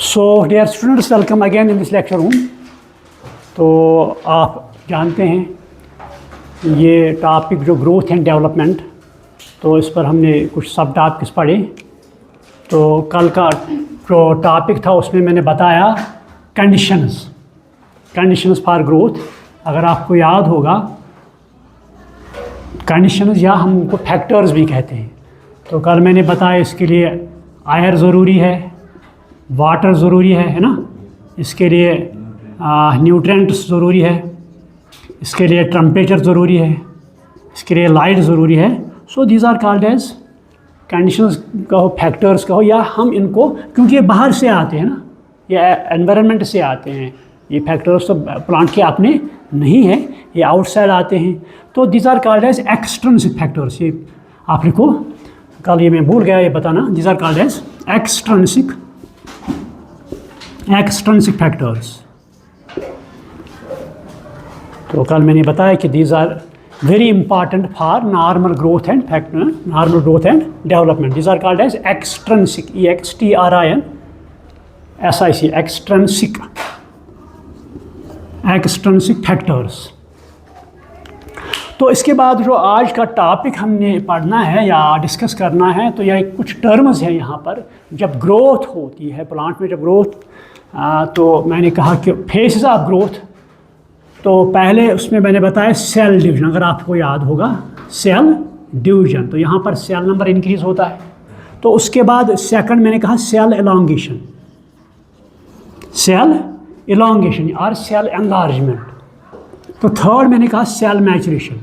So dear students, welcome again in this lecture room. तो आप जानते हैं ये टॉपिक जो ग्रोथ एंड डेवलपमेंट, तो इस पर हमने कुछ सब टॉपिक्स पढ़े। तो कल का जो टॉपिक था उसमें मैंने बताया कंडीशंस फॉर ग्रोथ। अगर आपको याद होगा, कंडीशंस या हम उनको फैक्टर्स भी कहते हैं। तो कल मैंने बताया इसके लिए एयर ज़रूरी है, वाटर ज़रूरी है ना, इसके लिए न्यूट्रिएंट्स ज़रूरी है, इसके लिए टेम्परेचर ज़रूरी है, इसके लिए लाइट ज़रूरी है। So these are called as conditions कहो, फैक्टर्स कहो, या हम इनको, क्योंकि ये बाहर से आते हैं ना, ये एनवायरनमेंट से आते हैं। ये फैक्टर्स तो प्लांट के अपने नहीं है, ये आउटसाइड आते हैं। तो these are called as extrinsic factors. ये आप लिखो, कल ये मैं भूल गया ये बताना। These are called as extrinsic factors. तो कल मैंने बताया कि these are very important for normal growth and development. These are called as extrinsic, extrinsic factors. तो इसके बाद जो आज का टॉपिक हमने पढ़ना है या डिस्कस करना है, तो यह कुछ टर्म्स हैं यहाँ पर। जब ग्रोथ होती है प्लांट में, जब ग्रोथ, तो मैंने कहा कि फेसेस ऑफ ग्रोथ। तो पहले उसमें मैंने बताया सेल डिवीजन, अगर आपको याद होगा सेल डिवीजन। तो यहाँ पर सेल नंबर इंक्रीज होता है। तो उसके बाद सेकंड मैंने कहा सेल एलोंगेशन और सेल एनलार्जमेंट। तो थर्ड मैंने कहा सेल मैचुरेशन।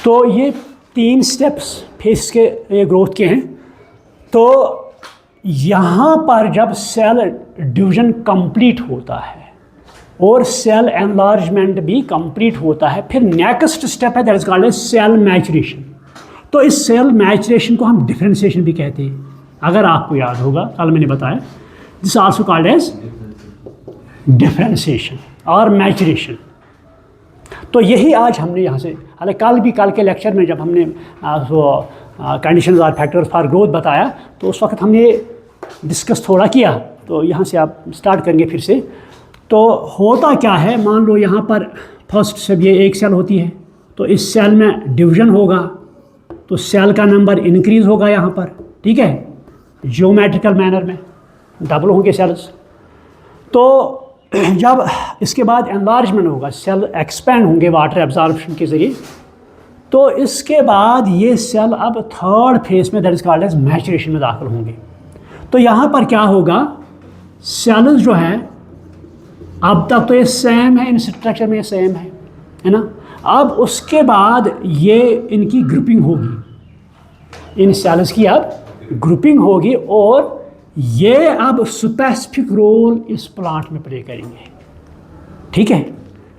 तो ये 3 स्टेप्स फेस के ये ग्रोथ के हैं। तो यहाँ पर जब सेल डिवीजन कंप्लीट होता है और सेल एनलार्जमेंट भी कंप्लीट होता है, फिर नेक्स्ट स्टेप है that is called as cell maturation. तो इस सेल मैचुरेशन को हम डिफरेंशिएशन भी कहते हैं। अगर आपको याद होगा, कल मैंने बताया this also called as differentiation और मैचुरेशन। तो यही आज हमने यहाँ से, हालांकि कल के लेक्चर में जब हमने कंडीशंस और फैक्टर्स फॉर ग्रोथ बताया, तो उस वक्त हमने डिस्कस थोड़ा किया। तो यहाँ से आप स्टार्ट करेंगे फिर से। तो होता क्या है, मान लो यहाँ पर फर्स्ट से ये एक सेल होती है, तो इस सेल में डिवीजन होगा, तो सेल का नंबर इंक्रीज़ होगा यहाँ पर, ठीक है, ज्योमेट्रिकल मैनर में डबल होंगे सेल्स। तो जब इसके बाद एनलार्जमेंट होगा, सेल एक्सपेंड होंगे वाटर एब्जॉर्प्शन के ज़रिए। तो इसके बाद ये सेल अब थर्ड फेज में that is called as maturation में दाखिल होंगे। तो यहाँ पर क्या होगा, सेल्स जो है अब तक तो ये सेम है, इन स्ट्रक्चर में ये सेम है ना। अब उसके बाद ये इनकी ग्रुपिंग होगी, इन सेल्स की अब ग्रुपिंग होगी, और ये अब स्पेसिफिक रोल इस प्लांट में प्ले करेंगे, ठीक है।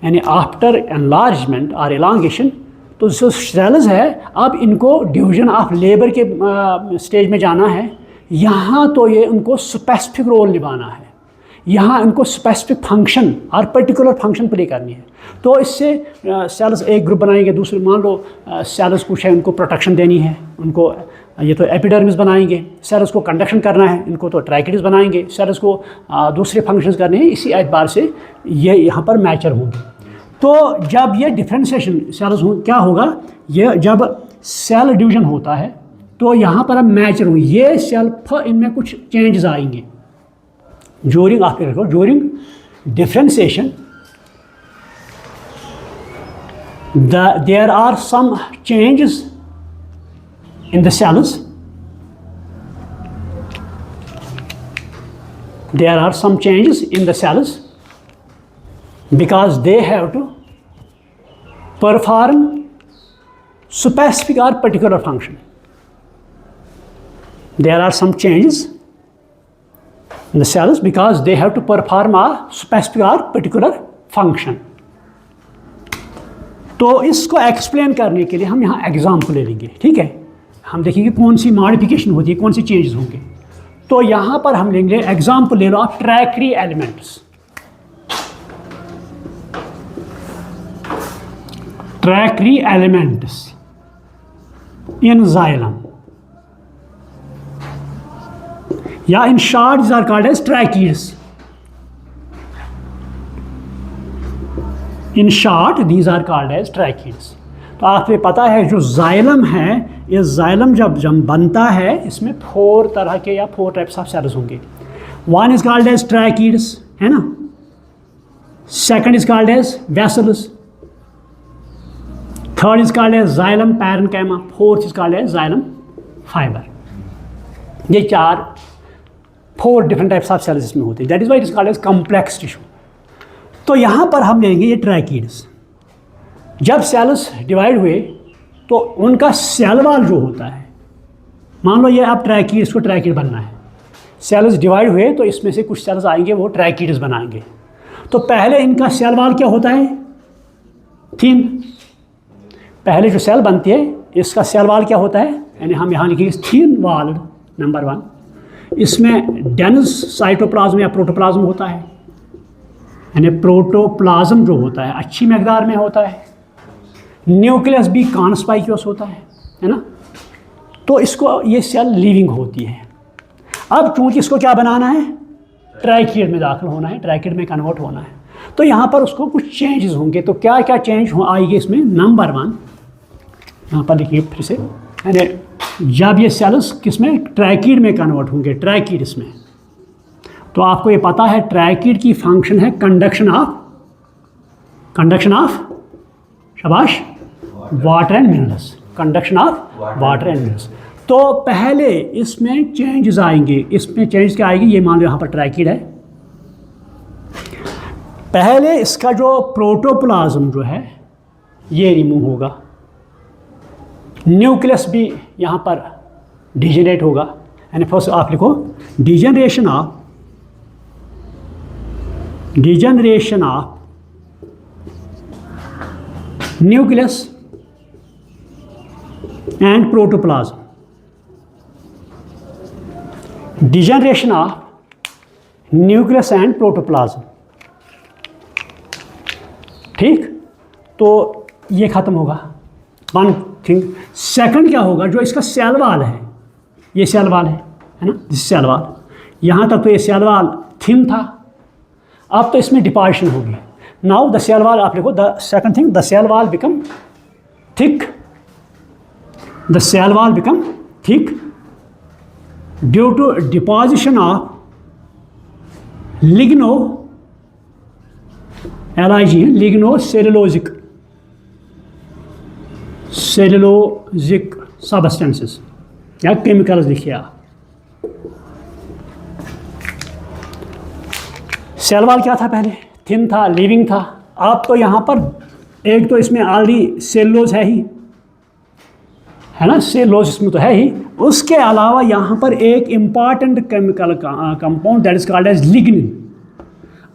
यानी आफ्टर एनलार्जमेंट और एलोंगेशन, तो जो सेल्स है अब इनको डिवीजन ऑफ लेबर के स्टेज में जाना है। यहाँ तो ये उनको स्पेसिफिक रोल निभाना है, यहाँ इनको स्पेसिफिक फंक्शन और पर्टिकुलर फंक्शन प्ले करनी है। तो इससे सेल्स एक ग्रुप बनाएंगे, दूसरे मान लो सेल्स कुछ है, उनको प्रोटेक्शन देनी है, उनको ये तो एपिडर्मिस बनाएंगे, सेल्स को कंडक्शन करना है, इनको तो ट्राइकिडिस बनाएंगे, सेल्स को दूसरे फंक्शंस करने हैं। इसी एतबार से ये यहाँ पर मैचर होंगे। तो जब ये डिफरेंशिएशन सेल्स क्या होगा, ये जब सेल डिवीजन होता है तो यहाँ पर अब मैचर होंगे ये सेल, इनमें कुछ चेंजेस आएंगे during differentiation. There are some changes in the cells. There are some changes in the cells because they have to perform specific or particular function. There are some changes in the cells because they have to perform a specific or particular function. तो इसको explain करने के लिए हम यहाँ example ले लेंगे, ठीक है। हम देखेंगे कौन सी मॉडिफिकेशन होती है, कौन से चेंजेस होंगे। तो यहाँ पर हम लेंगे एग्जाम्पल, ले लो आप ट्रैक्री एलिमेंट्स। in xylem. या in short these are called as tracheids. In short these are called as tracheids. तो आपको पता है जो जाइलम है, ये जाइलम जब बनता है इसमें 4 तरह के या 4 टाइप्स ऑफ सेल्स होंगे। One is called as tracheids, है ना। Second is called as vessels, third is called as xylem parenchyma, fourth is called as xylem fibre. ये 4 डिफरेंट टाइप्स ऑफ सेल्स इसमें होते हैं। That is why it is called as complex tissue. तो यहाँ पर हम लेंगे ये ट्रैकीड्स। जब सेल्स डिवाइड हुए तो उनका सेल वॉल जो होता है, मान लो ये अब ट्रैकीड्स को ट्रैकीड बनना है, सेल्स डिवाइड हुए तो इसमें से कुछ सेल्स आएंगे वो ट्रैकीड्स बनाएंगे। तो पहले इनका सेल वॉल क्या होता है, थिन। पहले जो सेल बनती है इसका सेल वॉल क्या होता है, यानी हम यहाँ लिखेंगे थिन वॉल्ड, नंबर 1। इसमें डेंस साइटोप्लाज्म या प्रोटोप्लाज्म होता है, यानी प्रोटोप्लाज्म जो होता है अच्छी मकदार में होता है। न्यूक्लियस भी कॉन्स्पाइक्यूस होता है ना। तो इसको ये सेल लिविंग होती है। अब चूंकि इसको क्या बनाना है, ट्रैकीड में दाखिल होना है, ट्रैकीड में कन्वर्ट होना है, तो यहाँ पर उसको कुछ चेंजेस होंगे। तो क्या क्या चेंज आएगी इसमें, नंबर 1 यहाँ पर लिखिए फिर से, यानी जब ये सेल्स किस में, ट्रैकीड में कन्वर्ट होंगे, ट्रैकीड इसमें, तो आपको ये पता है ट्रैकीड की फंक्शन है कंडक्शन ऑफ शाबाश water and minerals, conduction of water and minerals. तो पहले इसमें चेंजेस आएंगे। इसमें चेंज क्या आएगी, ये मान लो यहाँ पर ट्रैकीड है। पहले इसका जो प्रोटोप्लाज्म जो है ये रिमूव होगा, न्यूक्लियस भी यहाँ पर डिजेनरेट होगा, यानी फर्स्ट आप लिखो degeneration of nucleus and protoplasm, degeneration of nucleus and protoplasm. ठीक, तो ये ख़त्म होगा, वन थिंग। सेकंड क्या होगा, जो इसका सेल वॉल है, ये सेल वॉल है ना, दिस सेल वॉल, यहाँ तक तो ये सेल वॉल थिन था, अब तो इसमें डिपार्शन होगी। नाउ द सेल वॉल, आप लिखो the second thing, the cell wall become thick, the cell wall become thick due to deposition of ligno LIG, ligno cellulosic substances या केमिकल्स लिखिए आप। सेल वॉल क्या था, पहले थिन था, लिविंग था। अब तो यहाँ पर एक तो इसमें ऑलरेडी सेलुलोज है ही, है ना, सेलुलोज इसमें तो है ही। उसके अलावा यहाँ पर एक important chemical compound that is called as lignin.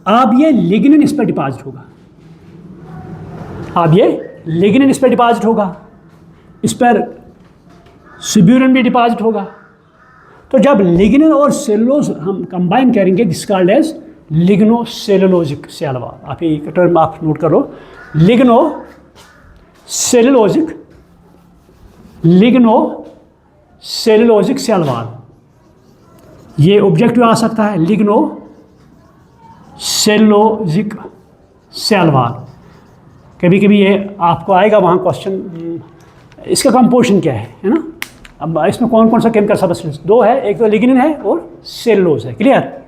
अब ये लिग्निन इस पर डिपॉजिट होगा, अब ये लिग्निन इस पर डिपॉजिट होगा, इस पर सिब्यूरिन भी डिपॉजिट होगा। तो जब लिग्निन और सेलुलोज हम कंबाइन करेंगे, this called as ligno cellulosic cell wall. आप ये टर्म आप नोट करो, लिग्नो सेलुलोजिक सेल वॉल। ये ऑब्जेक्टिव आ सकता है, लिग्नो सेलुलोजिक सेल वॉल। कभी कभी ये आपको आएगा वहाँ क्वेश्चन, इसका कंपोजिशन क्या है ना। अब इसमें कौन कौन सा केमिकल सबस्टेंस, 2 है, एक तो लिग्निन है और सेलुलोज है, क्लियर।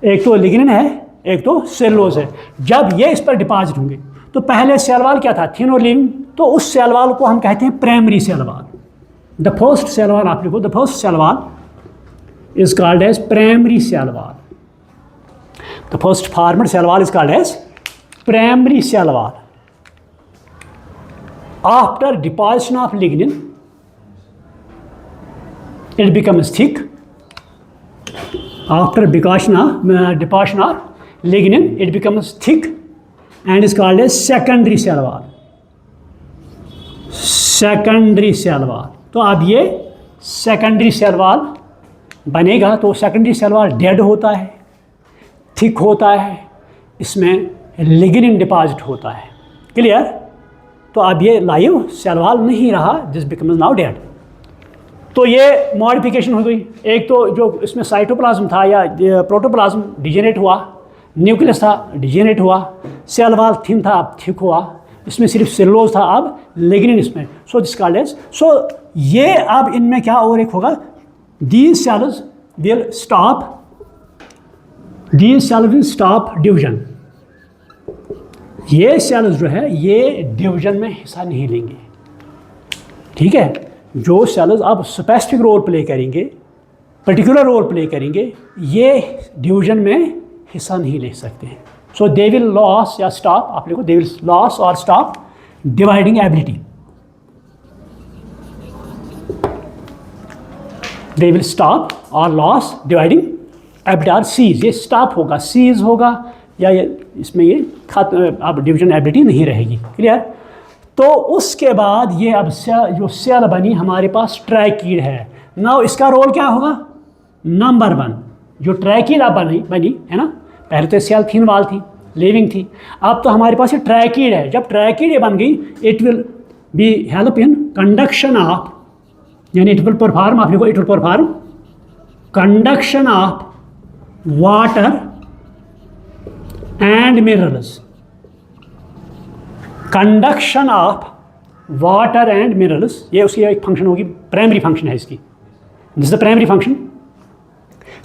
एक तो लिग्निन है, एक तो सेलुलोज है। जब ये इस पर डिपॉजिट होंगे तो पहले सेल वॉल क्या था, थिन और लिविंग, तो उस सेल वॉल को हम कहते हैं primary cell wall. The first cell wall, आप लिखो the first cell wall is called as primary cell wall. The first formed cell wall is called as primary cell wall. After deposition of lignin it becomes thick. After deposition of lignin, it becomes thick and is called as secondary cell wall. Secondary cell wall. तो अब ये secondary cell wall बनेगा, तो secondary cell wall dead होता है, thick होता है, इसमें lignin डिपॉजिट होता है, क्लियर। तो अब ये लाइव सेल वॉल नहीं रहा, दिस बिकम्स नाउ डेड। तो ये मॉडिफिकेशन हो गई। एक तो जो इसमें साइटोप्लाज्म था या प्रोटोप्लाज्म डिजेनरेट हुआ, न्यूक्लियस था डिजेनरेट हुआ, सेल वॉल थिन था अब थिक हुआ, इसमें सिर्फ सेलुलोज था अब लिग्निन इसमें। सो दिस कॉल्ड एज, सो ये अब इनमें क्या और एक होगा, these cells will stop division. ये सेल्स जो है ये डिवीजन में हिस्सा नहीं लेंगे, ठीक है। जो सेल्स अब स्पेसिफिक रोल प्ले करेंगे, पर्टिकुलर रोल प्ले करेंगे, ये डिवीजन में हिस्सा नहीं ले सकते हैं। सो दे विल लॉस या स्टॉप, आप लिखो दे विल लॉस और stop dividing ability. They will stop और लॉस डिवाइडिंग एबिलिटी और सीज, ये स्टॉप होगा, सीज होगा या ये इसमें ये अब डिवीजन एबिलिटी नहीं रहेगी। क्लियर। तो उसके बाद ये अब जो सेल बनी हमारे पास ट्रैकीड है। नाउ इसका रोल क्या होगा, नंबर 1 जो ट्रैकीड अब बनी है ना, पहले तो सेल थिन वाल थी, लिविंग थी, अब तो हमारे पास ये ट्रैकीड है। जब ट्रैकीड ये बन गई, it will be help in conduction of, यानी इट विल परफॉर्म, आप लिखो it will perform conduction of water and minerals. Conduction of water and minerals, ये उसकी एक फंक्शन होगी, प्राइमरी फंक्शन है इसकी, this is the primary function.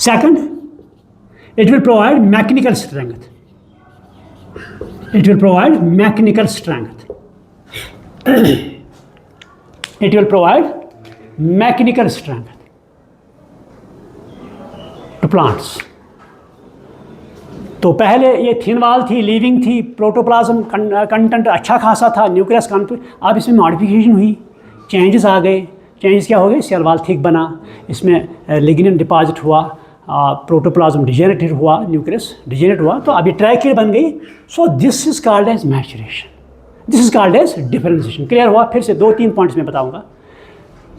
Second, it will provide mechanical strength. It will provide mechanical strength. It will provide mechanical strength to plants. तो पहले ये thin वाल थी, लिविंग थी, प्रोटोप्लाज्म कंटेंट अच्छा खासा था, न्यूक्लियस कंटेंट, अब इसमें मॉडिफिकेशन हुई, चेंजेस आ गए। चेंजेस क्या हो गए, सेल वाल थिक बना, इसमें लिग्निन डिपॉजिट हुआ, प्रोटोप्लाज्म डिजेनरेटेड हुआ, न्यूक्लियस डिजेनरेट हुआ, तो अभी ट्रैकीड बन गई। So this is called as maturation, this is called as differentiation. Clear हुआ। फिर से 2-3 पॉइंट्स में बताऊंगा।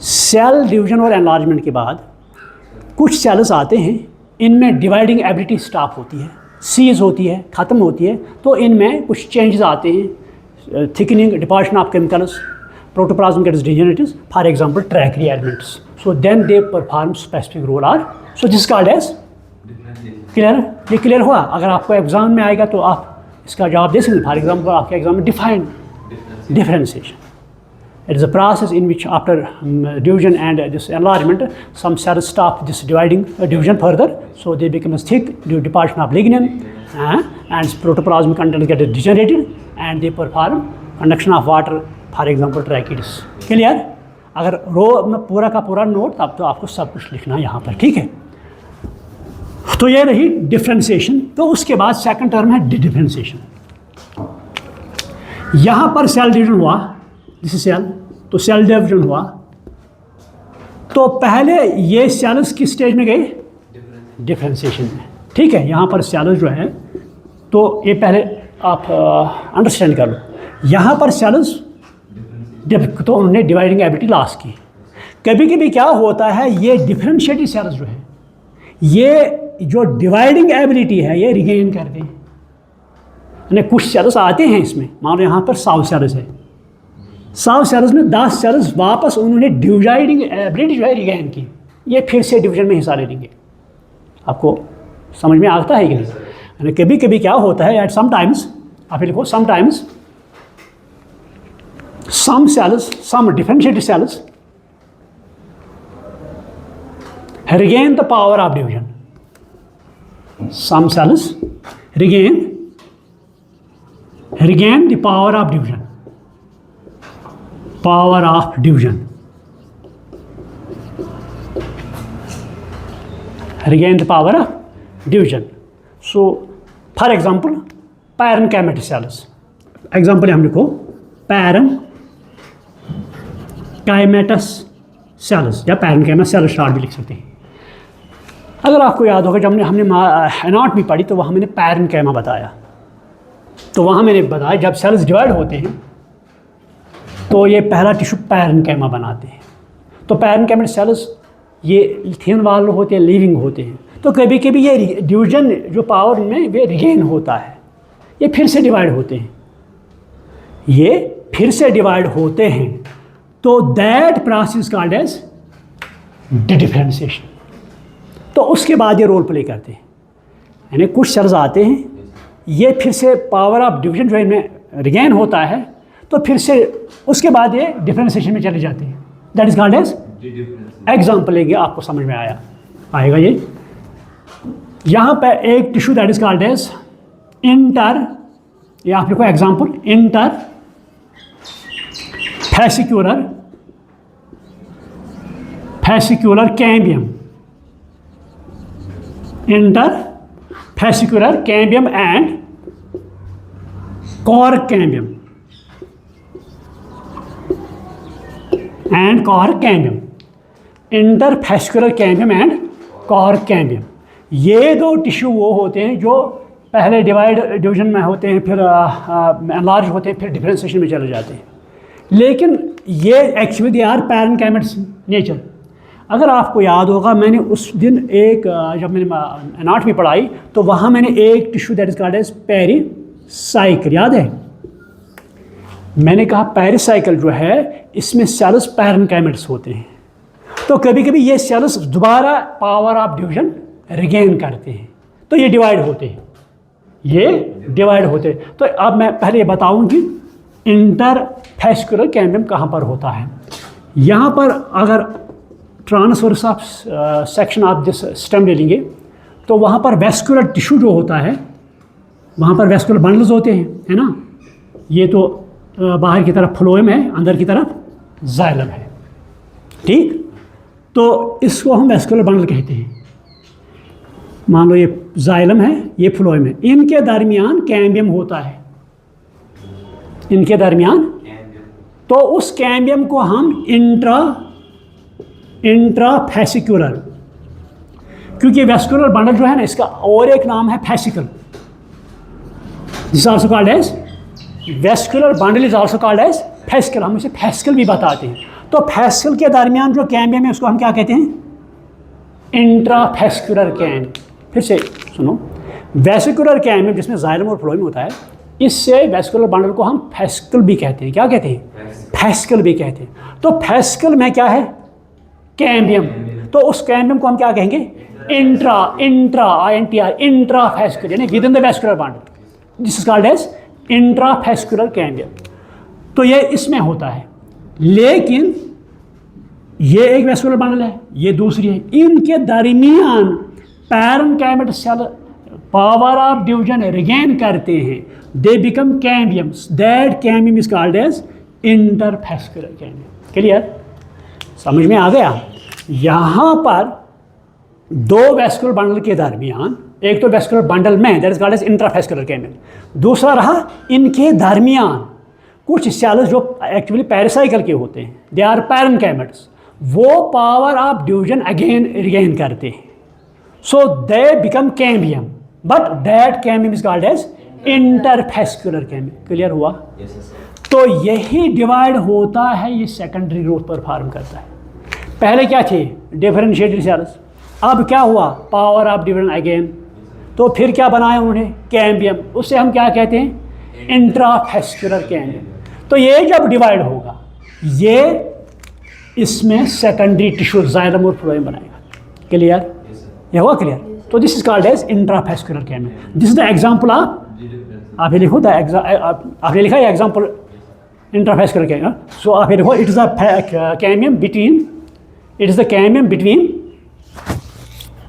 सेल डिवीजन और एनलार्जमेंट के बाद कुछ सेल्स आते हैं, इनमें डिवाइडिंग एबिलिटी स्टॉप होती है, सीज होती है, ख़त्म होती है, तो इनमें कुछ चेंजेस आते हैं, thickening, deposition of chemicals, protoplasm gets degenerated, for example tracheid elements, so then they perform specific role are, so this called as. Clear. ये क्लियर हुआ। अगर आपको एग्जाम में आएगा तो आप इसका जवाब दे सकते। फॉर एग्जाम्पल आपके एग्जाम में defined differentiation, it is a process in which after division and this enlargement some cells stop this dividing division further, so they become thick due to deposition of lignin and protoplasm content get degenerated and they perform conduction of water, for example tracheids. Clear. अगर रो में पूरा का पूरा note, तब तो आपको सब कुछ लिखना है यहाँ पर, ठीक है। तो ये रही डिफ्रेंशिएशन। तो उसके बाद सेकंड टर्म है डिफ्रेंशिएशन। यहाँ पर सेल डिवीजन हुआ, दिस इज सेल, तो सेल डिवीजन हुआ, तो पहले ये सेल्स किस स्टेज में गए, डिफ्रेंशिएशन में, ठीक है। यहाँ पर सेल्स जो है, तो ये पहले आप अंडरस्टैंड कर लो। यहाँ पर सेल्स तो उन्होंने डिवाइडिंग एबिलिटी लॉस की। कभी कभी क्या होता है, ये डिफ्रेंशिएटेड सेल्स जो है, ये जो डिवाइडिंग एबिलिटी है ये रिगेन करते हैं। यानी कुछ सेल्स आते हैं इसमें, मान लो यहाँ पर 100 सेल्स है, 100 सेल्स में 10 सेल्स वापस उन्होंने डिवाइडिंग एबिलिटी जो है रिगेन की, ये फिर से डिवीजन में हिस्सा ले लेंगे। आपको समझ में आता है कि नहीं। यानी कभी कभी क्या होता है, एट समटाइम्स, आप लिखो sometimes some cells, some differentiated cells regain the power of division. Some cells regain the power of division. Power of division. Regain the power of division. So, for example, parenchymatous cells. Example हम लिखो parenchymatous sales या पैरेनकाइमस cell start भी लिख सकते हैं। अगर आपको याद होगा, जब हमने एनाटॉमी पढ़ी तो वहाँ मैंने पैरेनकाइमा बताया, तो वहाँ मैंने बताया जब सेल्स डिवाइड होते हैं तो ये पहला टिश्यू पैरेनकाइमा बनाते हैं। तो पैरेनकाइमेटस सेल्स ये थिन वाल होते हैं, लिविंग होते हैं, तो कभी कभी ये डिवीजन जो पावर में वे रिगेन होता है, ये फिर से डिवाइड होते हैं, ये फिर से डिवाइड होते हैं, तो that process called as differentiation. तो उसके बाद ये रोल प्ले करते हैं, यानी कुछ सेल्स आते हैं, ये फिर से पावर ऑफ डिवीजन जो इनमें रिगेन होता है, तो फिर से उसके बाद ये डिफरेंशिएशन में चले जाते हैं। That is called as, example लेंगे आपको समझ में आएगा ये। यहाँ पे एक tissue that is called as inter, ये आप लिखो example, inter fascicular cambium, interfascicular cambium and cork cambium, interfascicular cambium and cork cambium। ये दो टिश्यू वो होते हैं जो पहले डिवीजन में होते हैं, फिर एनलार्ज होते हैं, फिर डिफरेंशिएशन में चले जाते हैं। लेकिन ये एक्चुअली दे आर पैरेन्काइमेट्स नेचर। अगर आपको याद होगा, मैंने उस दिन जब मैंने एनाटॉमी पढ़ाई तो वहाँ मैंने एक tissue that is called as pericycle, याद है? मैंने कहा पेरिसाइकिल जो है इसमें सेल्स पैरेन्काइमेट्स होते हैं, तो कभी कभी ये सेल्स दोबारा पावर ऑफ डिवीजन रिगेन करते हैं, तो ये डिवाइड होते हैं, तो अब मैं पहले ये बताऊँ कि इंटरफैस्कुलर कैम्बियम कहाँ पर होता है। यहाँ पर अगर transverse of section of this stem ले लेंगे तो वहाँ पर वेस्कुलर टिश्यू जो होता है, वहाँ पर वेस्कुलर बंडल्स होते हैं, है ना? ये तो बाहर की तरफ फ्लोएम है, अंदर की तरफ जाइलम है, ठीक? तो इसको हम वेस्कुलर बंडल कहते हैं। मान लो ये जाइलम है, ये फ्लोएम है, इनके दरमियान कैम्बियम होता है, इनके दरमियान। तो उस कैम्बियम को हम इंट्राफैसिकुलर, क्योंकि वेस्कुलर बंडल जो है ना, इसका और एक नाम है fascicle, this also called as vascular bundle is also called as fascicle, हम इसे फैसिकल भी बताते हैं। तो फैसिकल के दरमियान जो कैम्बियम है उसको हम क्या कहते हैं? Intrafascicular cambium. फिर से सुनो, वेस्कुलर कैम्बियम जिसमें जाइलम और फ्लोएम होता है, इससे वेस्कुलर बंडल को हम फैसिकल भी कहते हैं। क्या कहते हैं? फैसिकल भी कहते हैं। तो फैसिकल में क्या है? कैम्बियम। तो उस कैम्बियम को हम क्या कहेंगे? इंट्राफैस्कुलर, यानी within the vascular bundle, this is called as intrafascicular cambium. तो ये इसमें होता है, लेकिन ये एक वेस्कुलर बंडल है, ये दूसरी है, इनके दरमियान parenchymate cell power of division regain करते हैं, they become cambiums, that cambium is called as interfascicular cambium. Clear? समझ में आ गया? यहाँ पर दो वेस्कुलर बंडल के दरमियान, एक तो वेस्कुलर बंडल में that is called as intrafascicular cambium, दूसरा रहा इनके दरमियान कुछ सेल्स जो एक्चुअली पेरिसाइकिल के होते हैं, दे आर पैरेन्काइमेट्स, वो power of division again regain करते हैं, so they become cambium, but that cambium is called as interfascicular cambium. Clear हुआ? तो यही डिवाइड होता है, ये सेकेंडरी ग्रोथ परफॉर्म करता है। पहले क्या थे? डिफरेंशिएटेड सेल्स, अब क्या हुआ? पावर ऑफ डिवीजन अगेन, तो फिर क्या बनाया उन्होंने? कैम्बियम, उससे हम क्या कहते हैं? Intrafascicular cambium. तो ये जब डिवाइड होगा, ये इसमें सेकेंडरी टिश्यू जाइलम और फ्लोएम बनाएगा। क्लियर? ये हुआ क्लियर? तो this is called as intrafascicular cambium. This is the example of, आप ये लिखो आपने लिखा है एग्जांपल इंट्राफैस्कुलर कैम्बियम, सो आप ये लिखो it is the cambium between, it is the cambium between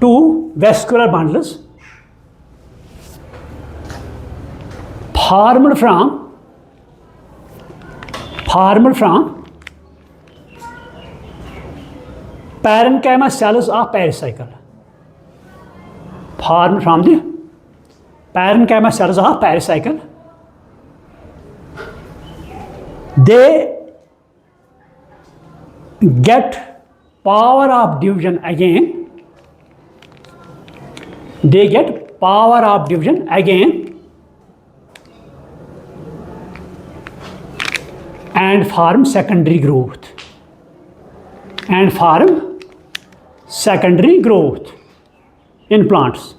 two vascular bundles formed from parenchyma cells of pericycle, formed from the parenchyma cells of pericycle. They get power of division again, they get power of division again and form secondary growth, in plants.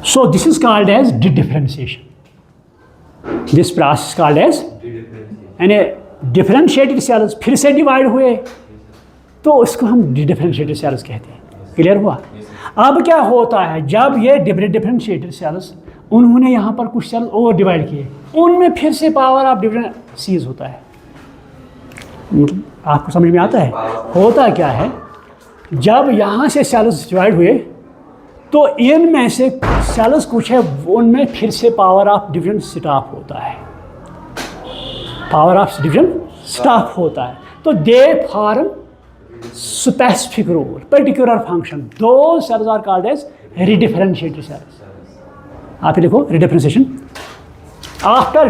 So this is called as dedifferentiation. This process is called as, and differentiated sales फिर से divide हुए तो इसको हम differentiated sales कहते हैं। Clear हुआ? अब क्या होता है, जब ये डिफरेंशिएटेड सेल्स उन्होंने यहाँ पर कुछ सेल और डिवाइड किए, उनमें फिर से पावर ऑफ डिफरेंट सीज होता है। आपको समझ में आता है? होता क्या है, जब यहाँ से सेल्स डिवाइड हुए तो इनमें से सेल्स कुछ है उनमें फिर से पावर ऑफ डिफरेंट स्टाफ होता है, पावर ऑफ डिफरेंट स्टाफ होता है। तो they form specific role, particular function. Those cells are called as redifferentiated cells. आप ये देखो redifferentiation. After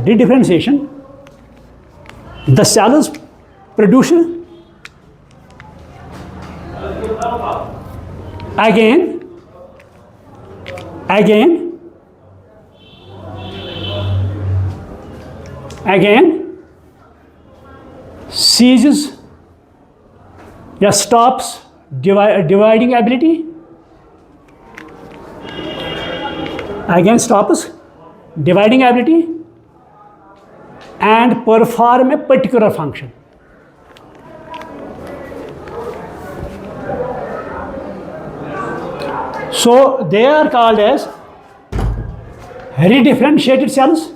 dedifferentiation, the cells produce again ceases या stops dividing ability, again stops dividing ability and perform a particular function. So they are called as redifferentiated cells.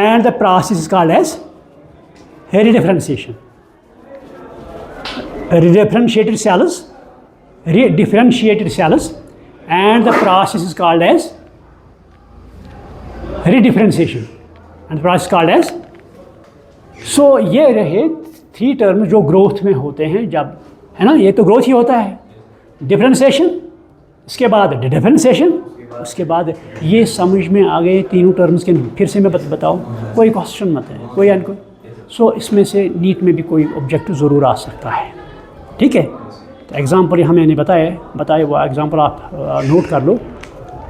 And the process is called as redifferentiation. Redifferentiated cells, and the process is called as redifferentiation, and the process is called as. So ये रहे 3 term जो growth में होते हैं, जब है ना, ये तो ग्रोथ ही होता है, डिफरेंशिएशन, इसके बाद डिफरेंशिएशन, उसके बाद ये समझ में आ गए तीनों टर्म्स के। फिर से मैं बताऊं, कोई क्वेश्चन मत है, कोई या कोई। सो इसमें से नीट में भी कोई ऑब्जेक्टिव ज़रूर आ सकता है, ठीक है। तो एग्ज़ाम्पल यहाँ मैंने बताए वो एग्ज़ाम्पल आप नोट कर लो।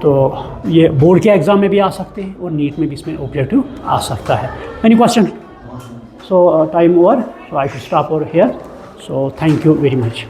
तो ये बोर्ड के एग्ज़ाम में भी आ सकते हैं और नीट में भी इसमें ऑब्जेक्टिव आ सकता है। Any question? So time over, so I should stop over here. So thank you very much.